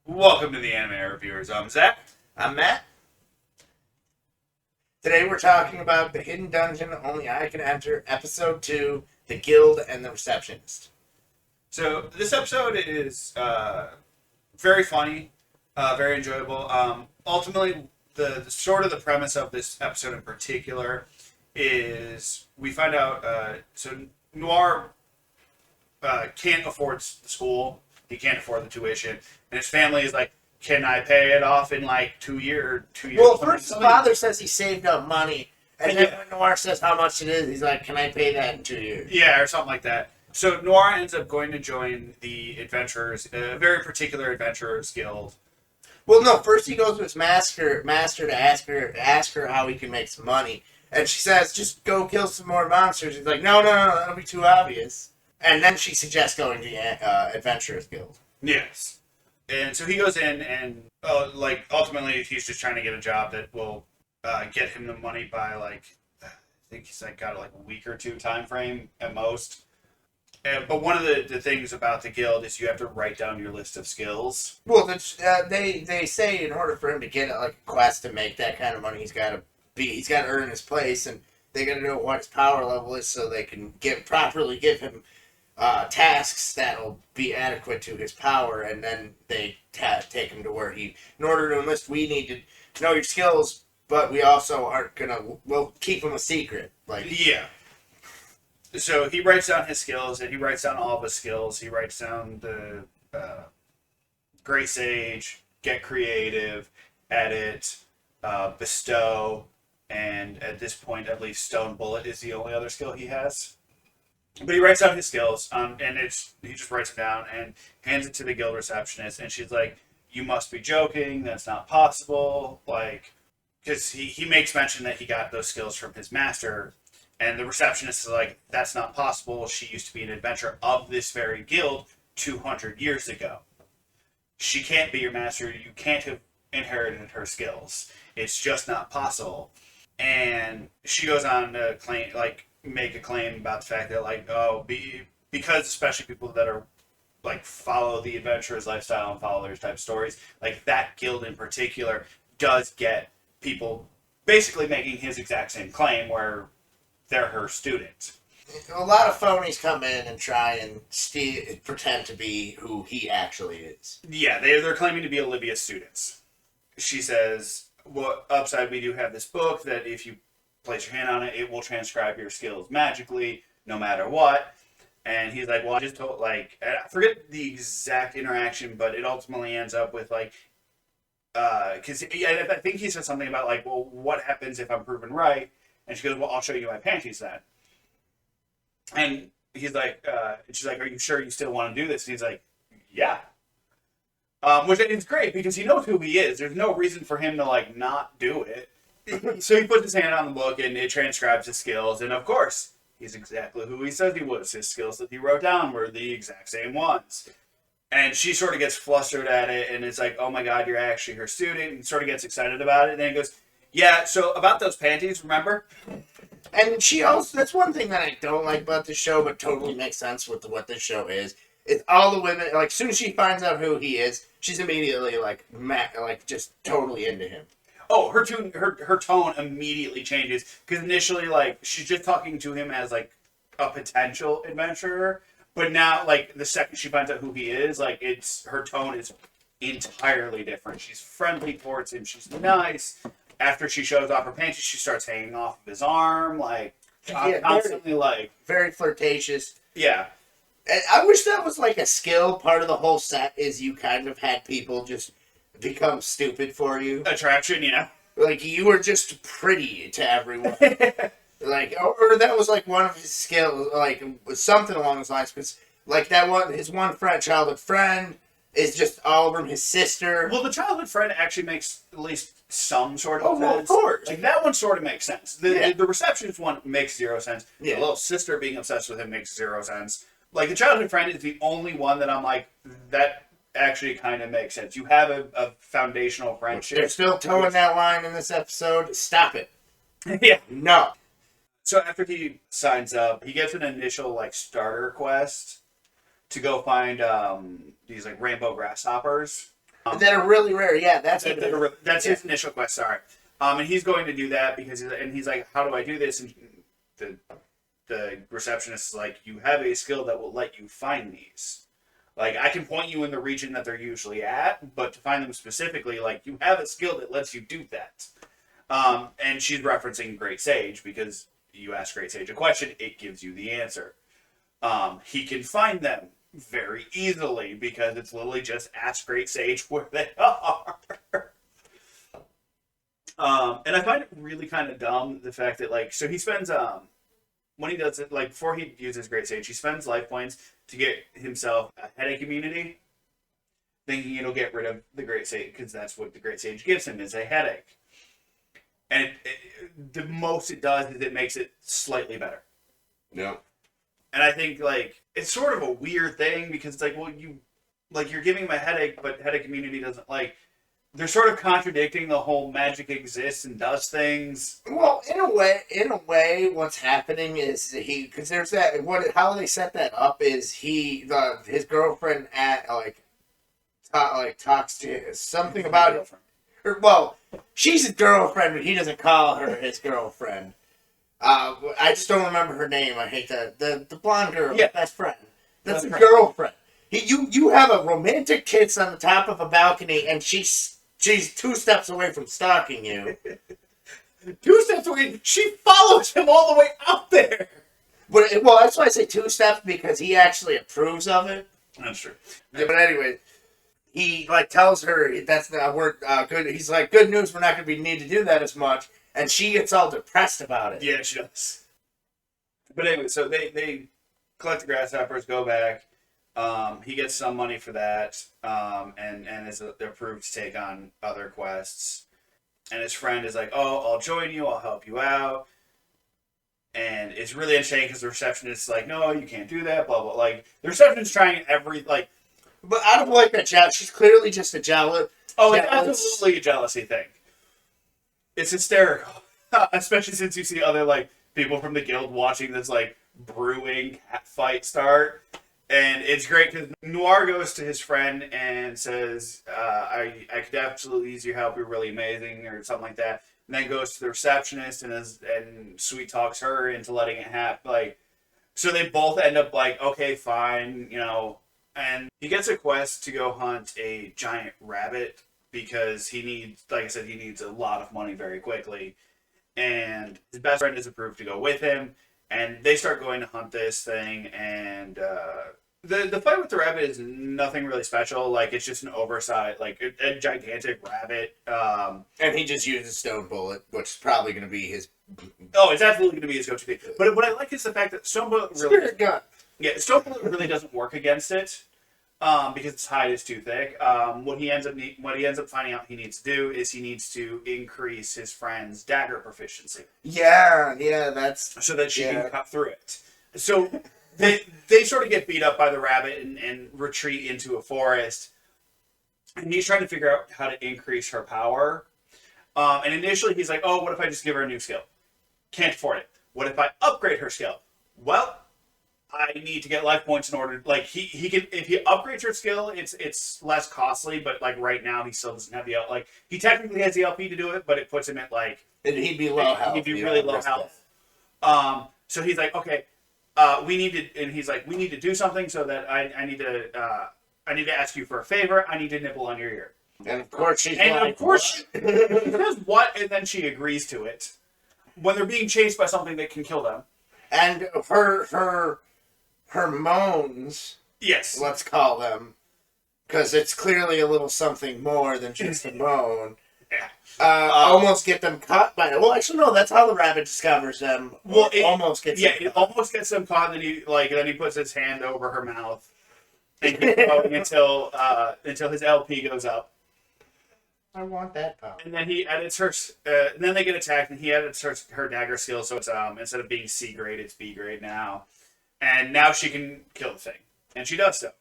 Welcome to the Anime Reviewers. I'm Zach. I'm Matt. Today we're talking about the hidden dungeon only I can enter, episode 2, the Guild and the Receptionist. So this episode is very funny, very enjoyable. Ultimately, the sort of the premise of this episode in particular is we find out so Noir can't afford the school. He can't afford the tuition, and his family is like, "Can I pay it off in like 2 years?" Well, first his father says he saved up money, and then when Noir says how much it is, he's like, "Can I pay that in 2 years?" Yeah, or something like that. So Noir ends up going to join the adventurers, a very particular adventurers guild. Well, no, first he goes to his master to ask her how he can make some money, and she says, "Just go kill some more monsters." He's like, "No, that'll be too obvious." And then she suggests going to the Adventurers Guild. Yes. And so he goes in and, ultimately he's just trying to get a job that will get him the money by, I think he's, got, a week or two time frame at most. But one of the things about the guild is you have to write down your list of skills. Well, they say in order for him to get, a quest to make that kind of money, he's got to earn his place, and they got to know what his power level is so they can properly give him tasks that'll be adequate to his power, and then they take him to where in order to enlist, we need to know your skills, but we also we'll keep them a secret. Yeah. So he writes down his skills, and he writes down all of his skills. He writes down the Gray Sage, Get Creative, Edit, Bestow, and at this point, at least Stone Bullet is the only other skill he has. But he writes down his skills, and he just writes it down and hands it to the guild receptionist, and she's like, "You must be joking. That's not possible." Because he makes mention that he got those skills from his master, and the receptionist is like, "That's not possible. She used to be an adventurer of this very guild 200 years ago. She can't be your master. You can't have inherited her skills. It's just not possible." And she goes on to make a claim about the fact that because especially people that are follow the adventurer's lifestyle and follow those type of stories, that guild in particular does get people basically making his exact same claim where they're her student. A lot of phonies come in and try and pretend to be who he actually is. Yeah, they're claiming to be Olivia's students. She says, "Well, upside, we do have this book that if you place your hand on it, it will transcribe your skills magically, no matter what." And he's like, "Well, I just told, I forget the exact interaction, but it ultimately ends up with, because I think he said something about, well, what happens if I'm proven right?" And she goes, "Well, I'll show you my panties then." And he's like, she's like, "Are you sure you still want to do this?" And he's like, "Yeah." Which is great, because he knows who he is. There's no reason for him to, not do it. So he puts his hand on the book, and it transcribes his skills, and of course, he's exactly who he says he was. His skills that he wrote down were the exact same ones. And she sort of gets flustered at it, and it's like, "Oh my god, you're actually her student," and sort of gets excited about it, and then he goes, "Yeah, so about those panties, remember?" And she also, that's one thing that I don't like about this show, but totally makes sense with what this show is all the women, as soon as she finds out who he is, she's immediately, just totally into him. Oh, her tone immediately changes, because initially, she's just talking to him as, a potential adventurer, but now, the second she finds out who he is, her tone is entirely different. She's friendly towards him, she's nice. After she shows off her panties, she starts hanging off of his arm, constantly, very flirtatious. Yeah. And I wish that was, a skill. Part of the whole set is you kind of had people just become stupid for you. Attraction, yeah. You were just pretty to everyone. Or that was one of his skills, something along those lines. Because his one childhood friend is just all over his sister. Well, the childhood friend actually makes at least some sort of sense. Well, of course. That one sort of makes sense. The receptionist one makes zero sense. Yeah. The little sister being obsessed with him makes zero sense. The childhood friend is the only one that I'm that actually kind of makes sense. You have a foundational friendship. They're still towing that line in this episode. Stop it. Yeah. No. So after he signs up, he gets an initial starter quest to go find these rainbow grasshoppers. That are really rare. Yeah, that's his initial quest. Sorry, and he's going to do that because he's like, how do I do this? And the receptionist is like, you have a skill that will let you find these. Like, I can point you in the region that they're usually at, but to find them specifically, like, you have a skill that lets you do that. And she's referencing Great Sage because you ask Great Sage a question, it gives you the answer. He can find them very easily because it's literally just ask Great Sage where they are. And I find it really kind of dumb, the fact that, like, so he spends, when he does it, like, before he uses Great Sage, he spends life points to get himself a headache immunity, thinking it'll get rid of the Great Sage, because that's what the Great Sage gives him, is a headache. And the most it does is it makes it slightly better. Yeah. And I think, like, it's sort of a weird thing, because it's like, well, you're giving him a headache, but headache immunity doesn't, like, they're sort of contradicting the whole magic exists and does things. Well, in a way, what's happening is because there's that. How they set that up is his girlfriend talks to something about it. Well, she's his girlfriend, but he doesn't call her his girlfriend. I just don't remember her name. I hate that. The blonde girl, best friend. That's a girlfriend. You have a romantic kiss on the top of a balcony, and she's 2 steps away from stalking you. 2 steps away. She follows him all the way out there. Well, that's why I say 2 steps, because he actually approves of it. That's true. Yeah, but anyway, he tells her that's not good. He's like, good news, we're not going to need to do that as much, and she gets all depressed about it. Yeah, she does. But anyway, so they collect the grasshoppers, go back. He gets some money for that, and is approved to take on other quests. And his friend is like, "Oh, I'll join you. I'll help you out." And it's really interesting because the receptionist is like, "No, you can't do that." Blah blah. Like, the receptionist is trying But I don't like that jealous. She's clearly just a jealous. Oh, it's absolutely a jealousy thing. It's hysterical, especially since you see other people from the guild watching this brewing fight start. And it's great because Noir goes to his friend and says, I could absolutely use your help. You're really amazing, or something like that. And then goes to the receptionist and sweet talks her into letting it happen. So they both end up okay, fine, And he gets a quest to go hunt a giant rabbit because he needs, like I said, he needs a lot of money very quickly. And his best friend is approved to go with him. And they start going to hunt this thing, and the fight with the rabbit is nothing really special. It's just an oversized, a gigantic rabbit. And he just uses stone bullet, which is probably going to be his. Oh, it's absolutely going to be his go-to thing. But what I like is the fact that stone bullet really. Yeah, stone bullet really doesn't work against it. Because its hide is too thick. What he ends up finding out he needs to do is he needs to increase his friend's dagger proficiency. Yeah, that's so that she can cut through it. So they sort of get beat up by the rabbit and retreat into a forest. And he's trying to figure out how to increase her power. And initially he's like, "Oh, what if I just give her a new skill? Can't afford it. What if I upgrade her skill? Well, I need to get life points in order." He can, if he upgrades her skill, it's less costly. But right now, he still doesn't have the he technically has the LP to do it, but it puts him at and he'd be low health. He'd be really low health. So he's like, "Okay, we need to," and he's like, "We need to do something so that I need to ask you for a favor. I need to nibble on your ear." And of course she's he says what, and then she agrees to it when they're being chased by something that can kill them. And her moans, yes, let's call them, because it's clearly a little something more than just a moan. Yeah. Almost get them caught by it. Well, actually, no. That's how the rabbit discovers them. Well, it almost gets. Yeah, it almost gets them caught. And then he puts his hand over her mouth and keeps going until his LP goes up. I want that power. And then he edits her. Then they get attacked, and he edits her dagger skill, so it's instead of being C grade, it's B grade now. And now she can kill the thing, and she does so.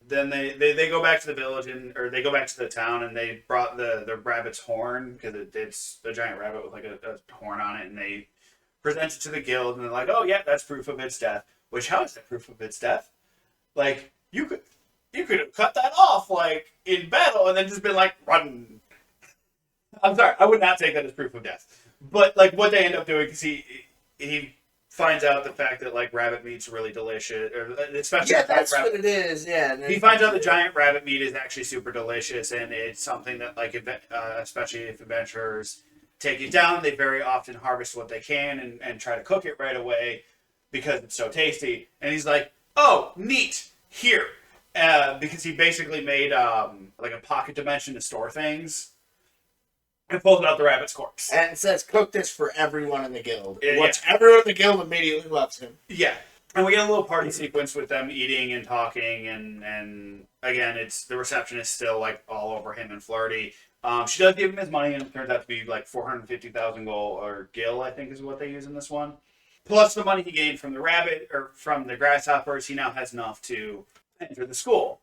Then they go back to the village or they go back to the town, and they brought the rabbit's horn because it's a giant rabbit with a horn on it, and they present it to the guild, and they're like, "Oh yeah, that's proof of its death." Which, how is that proof of its death? You could You could have cut that off, like, in battle and then just been like, run. I'm sorry, I would not take that as proof of death. But, like, what they end up doing, because he finds out the fact that, like, rabbit meat's really delicious, or especially that's what it is. Yeah, he finds out the giant rabbit meat is actually super delicious, and it's something that, like, especially if adventurers take it down, they very often harvest what they can and try to cook it right away because it's so tasty. And he's like, "Oh, neat! Here," because he basically made like a pocket dimension to store things, and pulls out the rabbit's corpse. And it says, "Cook this for everyone in the guild." Yeah, Which everyone in the guild immediately loves him. Yeah. And we get a little party sequence with them eating and talking, and again, it's the receptionist still, like, all over him and flirty. She does give him his money, and it turns out to be, like, 450,000 gold, or gil, I think is what they use in this one. Plus the money he gained from the rabbit, or from the grasshoppers, he now has enough to enter the school.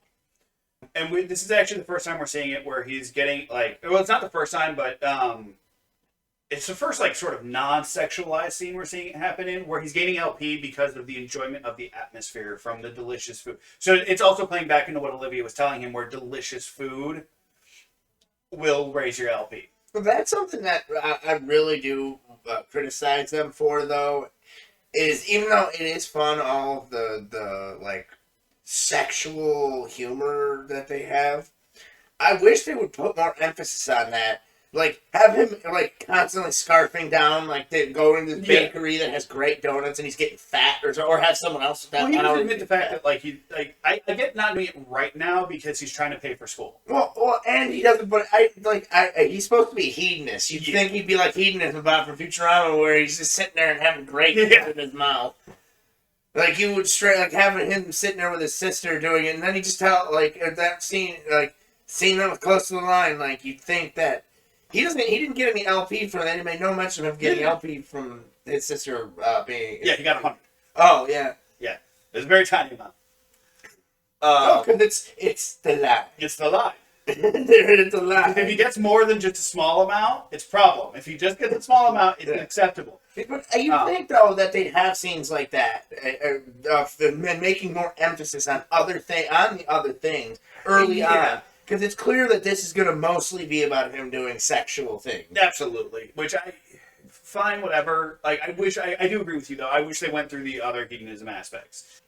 And this is actually the first time we're seeing it where he's getting, like, well, it's not the first time, but it's the first, like, sort of non-sexualized scene we're seeing it happen in, where he's gaining LP because of the enjoyment of the atmosphere from the delicious food. So it's also playing back into what Olivia was telling him, where delicious food will raise your LP. But that's something that I really do criticize them for, though, is even though it is fun, all of the like, sexual humor that they have, I wish they would put more emphasis on that. Like, have him, like, constantly scarfing down, like, they go into the bakery that has great donuts and he's getting fat, or have someone else with that. Well, he doesn't admit the fact that, like, I get not doing it right now because he's trying to pay for school. Well, and he doesn't, but he's supposed to be a hedonist. You'd think he'd be like hedonist about from Futurama, where he's just sitting there and having grapes in his mouth. Like, you would straight, like, having him sitting there with his sister doing it, and then he just that scene, like, seeing them close to the line, like, you'd think that he didn't get any LP from that. He made no mention of getting LP from his sister being. Yeah, he got 100. Oh, yeah. Yeah. It's a very tiny amount. Because it's the lie. It's the lie. It's a lie. If he gets more than just a small amount, it's a problem. If he just gets a small amount, it's acceptable. But you think, though, that they'd have scenes like that, making more emphasis on the other things early on. Because it's clear that this is going to mostly be about him doing sexual things. Absolutely. Which fine, whatever. Like, I do agree with you, though. I wish they went through the other hedonism aspects.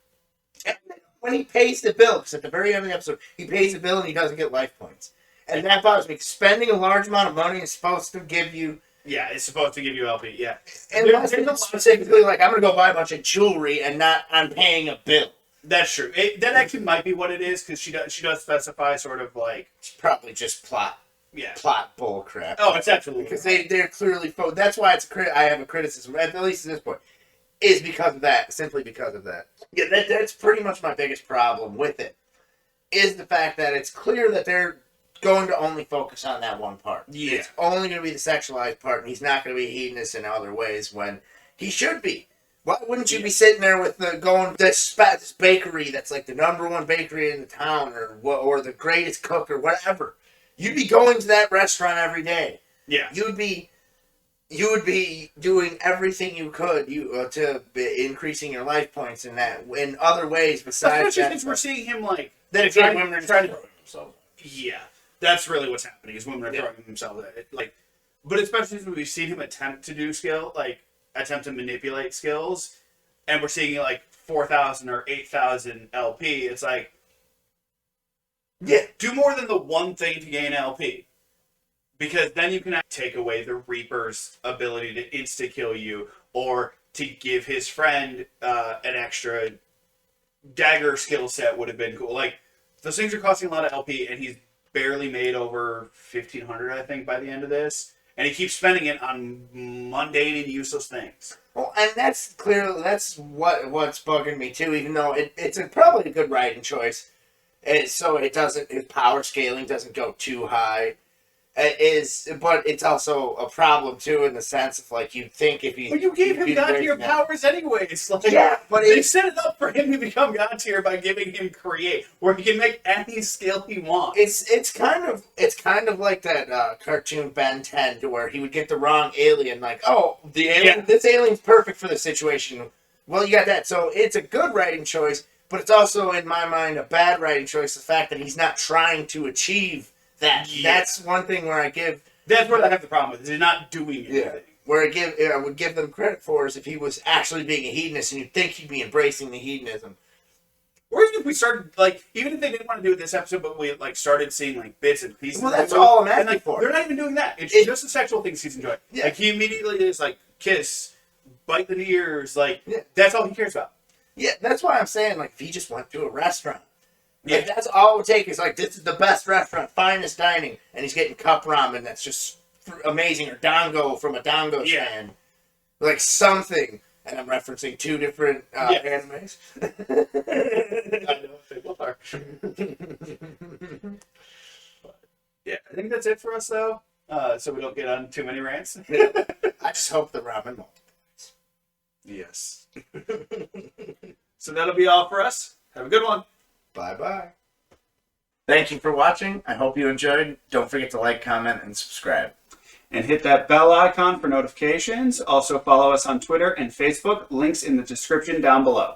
And when he pays the bill, because at the very end of the episode, he pays the bill and he doesn't get life points. And that bothers me. Spending a large amount of money is supposed to give you... Yeah, it's supposed to give you LP, yeah. Unless it's specifically like, I'm going to go buy a bunch of jewelry and not, I'm paying a bill. That's true. That actually might be what it is, because she does specify sort of like... It's probably just plot. Yeah. Plot bullcrap. Oh, it's absolutely... Because they're clearly... That's why I have a criticism, at least at this point, is because of that. Simply because of that. Yeah, that's pretty much my biggest problem with it, is the fact that it's clear that they're going to only focus on that one part. Yeah. It's only going to be the sexualized part, and he's not going to be hedonist in other ways when he should be. Why wouldn't you be sitting there with this bakery that's like the #1 bakery in the town, or the greatest cook or whatever? You'd be going to that restaurant every day. Yeah. You would be doing everything you could to be increasing your life points in other ways besides. Especially since we're seeing him like that. Again, women are trying to. Yeah, that's really what's happening. Is women are throwing themselves at it. Like, but especially since we've seen him attempt to do attempt to manipulate skills, and we're seeing like 4,000 or 8,000 LP. It's like, do more than the one thing to gain LP, because then you can take away the Reaper's ability to insta kill you, or to give his friend an extra dagger skill set would have been cool. Like, those things are costing a lot of LP, and he's barely made over 1,500, I think, by the end of this. And he keeps spending it on mundane and useless things. Well, and that's clearly what's bugging me too. Even though it's probably a good writing choice, so his power scaling doesn't go too high. But it's also a problem too, in the sense of like, you'd think if you. But you gave him god tier powers anyways. Like, yeah, but they set it up for him to become god tier by giving him create, where he can make any skill he wants. It's kind of like that cartoon Ben 10, to where he would get the wrong alien. Like, oh, the alien, this alien's perfect for the situation. Well, you got that, so it's a good writing choice. But it's also, in my mind, a bad writing choice. The fact that he's not trying to achieve that. Yeah. That's one thing where I give. That's what I have the problem with. Is he's not doing anything. Yeah. Where I would give them credit for is if he was actually being a hedonist, and you'd think he'd be embracing the hedonism. Or even if we started, like, even if they didn't want to do it this episode, but we, like, started seeing, like, bits and pieces. Well, that's all I'm asking and, like, for. They're not even doing that. It's just the sexual things he's enjoying. Yeah. Like, he immediately is, like, kiss, bite the ears, like, Yeah. that's all he cares about. Yeah, that's why I'm saying, like, if he just went to a restaurant. Yeah. Like, that's all it would take is, like, this is the best restaurant, finest dining, and he's getting cup ramen that's just amazing, or dango from a dango stand. Like, something. And I'm referencing two different animes. I know what they both are. Yeah, I think that's it for us, though. So we don't get on too many rants. I just hope the ramen multiplies. Yes. So that'll be all for us. Have a good one. Bye-bye. Thank you for watching. I hope you enjoyed. Don't forget to like, comment, and subscribe. And hit that bell icon for notifications. Also follow us on Twitter and Facebook. Links in the description down below.